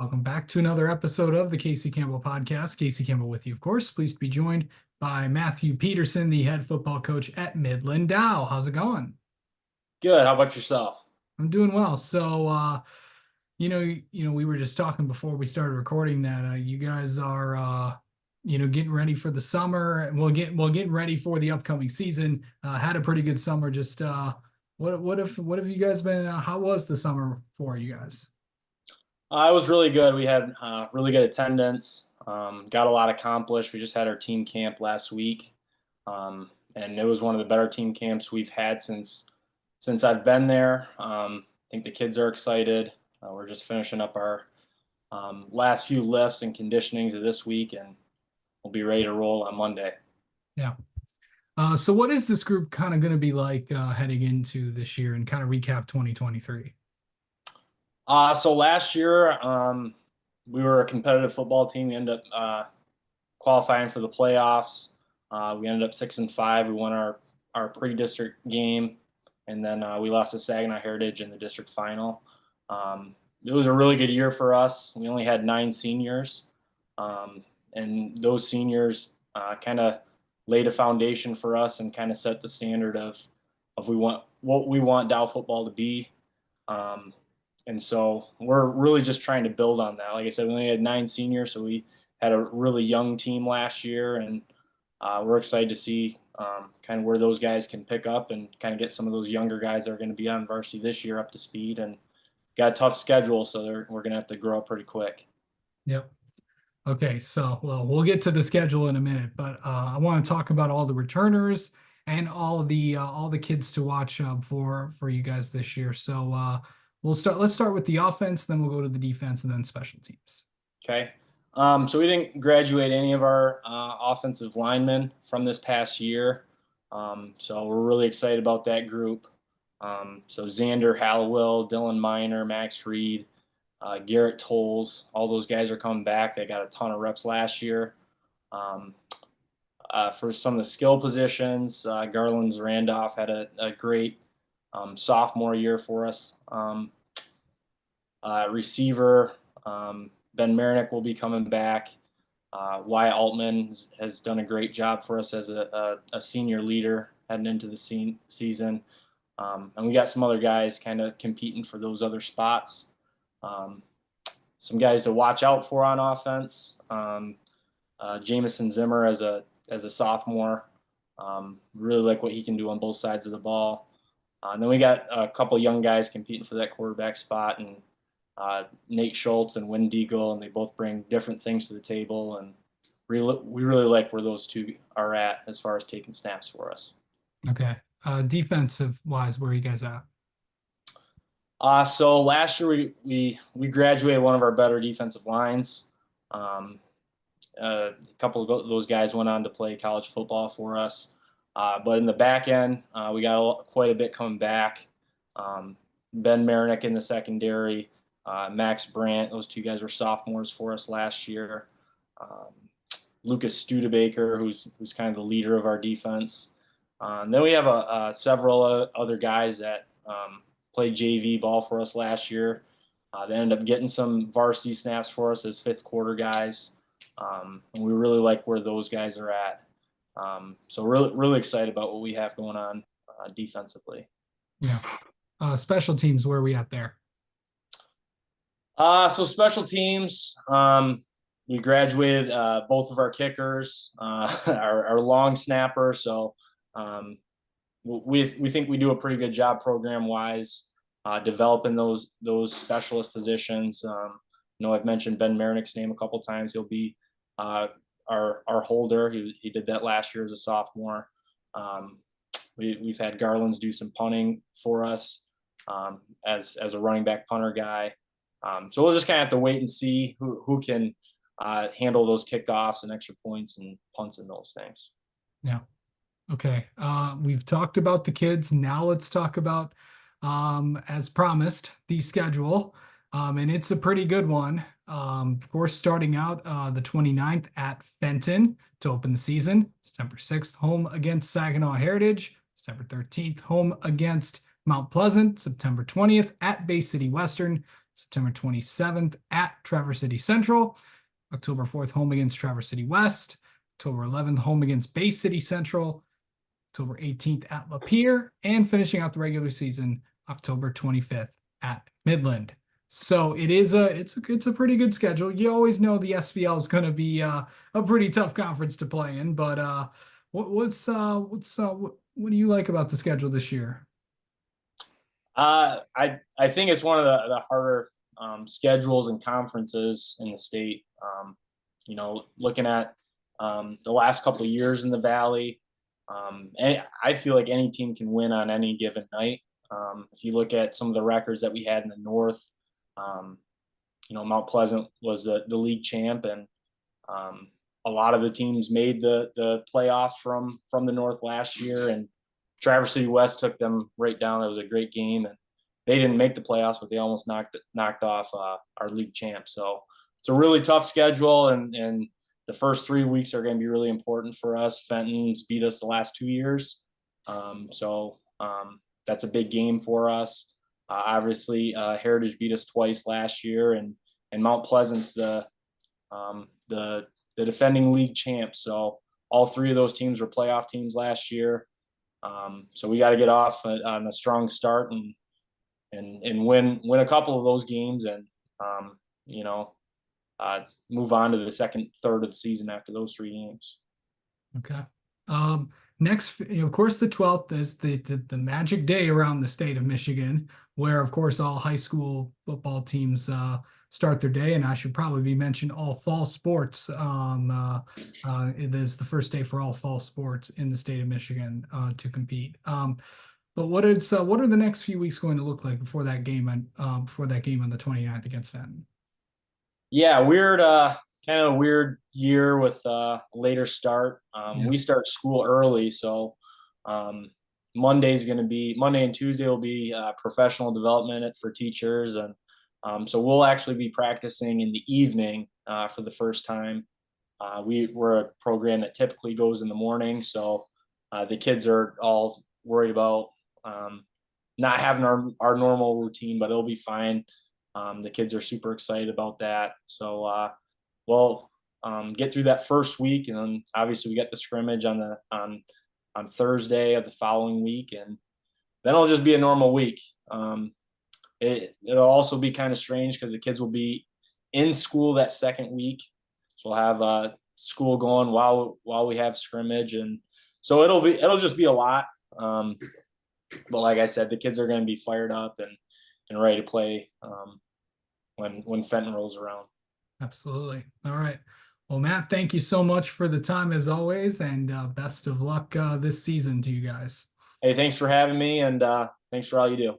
Welcome back to another episode of the Casey Campbell Podcast. Casey Campbell with you, of course. Pleased to be joined by Matthew Peterson, the head football coach at Midland. Dow, how's it going? Good. How about yourself? I'm doing well. We were just talking before we started recording that you guys are, getting ready for the summer, and getting ready for the upcoming season. Had a pretty good summer. What have you guys been? How was the summer for you guys? It was really good. We had really good attendance. Got a lot accomplished. We just had our team camp last week, and it was one of the better team camps we've had since I've been there. I think the kids are excited. We're just finishing up our last few lifts and conditionings of this week, and we'll be ready to roll on Monday. Yeah. So what is this group kind of going to be like heading into this year and kind of recap 2023? So last year, we were a competitive football team. We ended up qualifying for the playoffs. We ended up 6-5. We won our pre-district game, and then we lost to Saginaw Heritage in the district final. It was a really good year for us. We only had 9 seniors, and those seniors kind of laid a foundation for us and kind of set the standard of what we want Dow football to be. And so we're really just trying to build on that. Like I said, we only had 9 seniors, so we had a really young team last year, and we're excited to see kind of where those guys can pick up and kind of get some of those younger guys that are going to be on varsity this year up to speed. And got a tough schedule, so we're going to have to grow up pretty quick. Yep. Okay, we'll get to the schedule in a minute, but I want to talk about all the returners and all the kids to watch for you guys this year. Let's start with the offense, then we'll go to the defense and then special teams. Okay. So we didn't graduate any of our offensive linemen from this past year. So we're really excited about that group. So Xander Hallowell, Dylan Miner, Max Reed, Garrett Tolles, all those guys are coming back. They got a ton of reps last year. For some of the skill positions, Garland's Randolph had a great sophomore year for us. Receiver, Ben Marinick will be coming back. Wyatt Altman has done a great job for us as a senior leader heading into the season. And we got some other guys kind of competing for those other spots. Some guys to watch out for on offense. Jamison Zimmer as a sophomore. Really like what he can do on both sides of the ball. And then we got a couple young guys competing for that quarterback spot, and Nate Schultz and Wynn Deagle, and they both bring different things to the table. And we really like where those two are at as far as taking snaps for us. Okay. Defensive wise, where are you guys at? So last year we graduated one of our better defensive lines. A couple of those guys went on to play college football for us. But in the back end, we got quite a bit coming back. Ben Marinick in the secondary, Max Brandt, those two guys were sophomores for us last year. Lucas Studebaker, who's kind of the leader of our defense. And then we have several other guys that played JV ball for us last year. They ended up getting some varsity snaps for us as fifth quarter guys. And we really like where those guys are at. So really excited about what we have going on defensively. Yeah. Special teams, where are we at there? So special teams, we graduated both of our kickers, our long snapper. So we think we do a pretty good job program wise, developing those specialist positions. I've mentioned Ben Marinick's name a couple times. He'll be our holder. He did that last year as a sophomore. We've had Garland's do some punting for us as a running back punter guy. So we'll just kind of have to wait and see who can handle those kickoffs and extra points and punts and those things. Yeah. Okay. We've talked about the kids. Now let's talk about, as promised, the schedule. And it's a pretty good one. Of course, starting out the 29th at Fenton to open the season. September 6th, home against Saginaw Heritage. September 13th, home against Mount Pleasant. September 20th at Bay City Western. September 27th at Traverse City Central. October 4th, home against Traverse City West. October 11th, home against Bay City Central. October 18th at Lapeer, and finishing out the regular season October 25th at Midland. So it's a pretty good schedule. You always know the SVL is going to be a pretty tough conference to play in, but what do you like about the schedule this year? I think it's one of the harder schedules and conferences in the state. Looking at the last couple of years in the Valley, and I feel like any team can win on any given night. If you look at some of the records that we had in the North, um, Mount Pleasant was the league champ, and a lot of the teams made the playoffs from the North last year, and Traverse City West took them right down. It was a great game, and they didn't make the playoffs, but they almost knocked off our league champ. So it's a really tough schedule, and the first 3 weeks are going to be really important for us. Fenton's beat us the last 2 years, so that's a big game for us. Obviously, Heritage beat us twice last year, and Mount Pleasant's the defending league champs. So all three of those teams were playoff teams last year. So we got to get off on a strong start and win a couple of those games, and um, you know move on to the second third of the season after those 3 games. Okay. Next, of course, the 12th is the magic day around the state of Michigan, where, of course, all high school football teams start their day. And I should probably be mentioned all fall sports. It is the first day for all fall sports in the state of Michigan to compete. But what are the next few weeks going to look like before that game on the 29th against Fenton? Yeah, kind of a weird year with later start. Yeah. We start school early, so Monday and Tuesday will be professional development for teachers, and so we'll actually be practicing in the evening for the first time. We're a program that typically goes in the morning, so the kids are all worried about not having our normal routine, but it'll be fine. The kids are super excited about that. So we'll get through that first week, and then obviously we get the scrimmage on Thursday of the following week, and then it'll just be a normal week. It'll also be kind of strange because the kids will be in school that second week, so we'll have school going while we have scrimmage, and so it'll just be a lot. But like I said, the kids are going to be fired up and ready to play when Fenton rolls around. Absolutely. All right. Well, Matt, thank you so much for the time as always, and best of luck this season to you guys. Hey, thanks for having me, and thanks for all you do.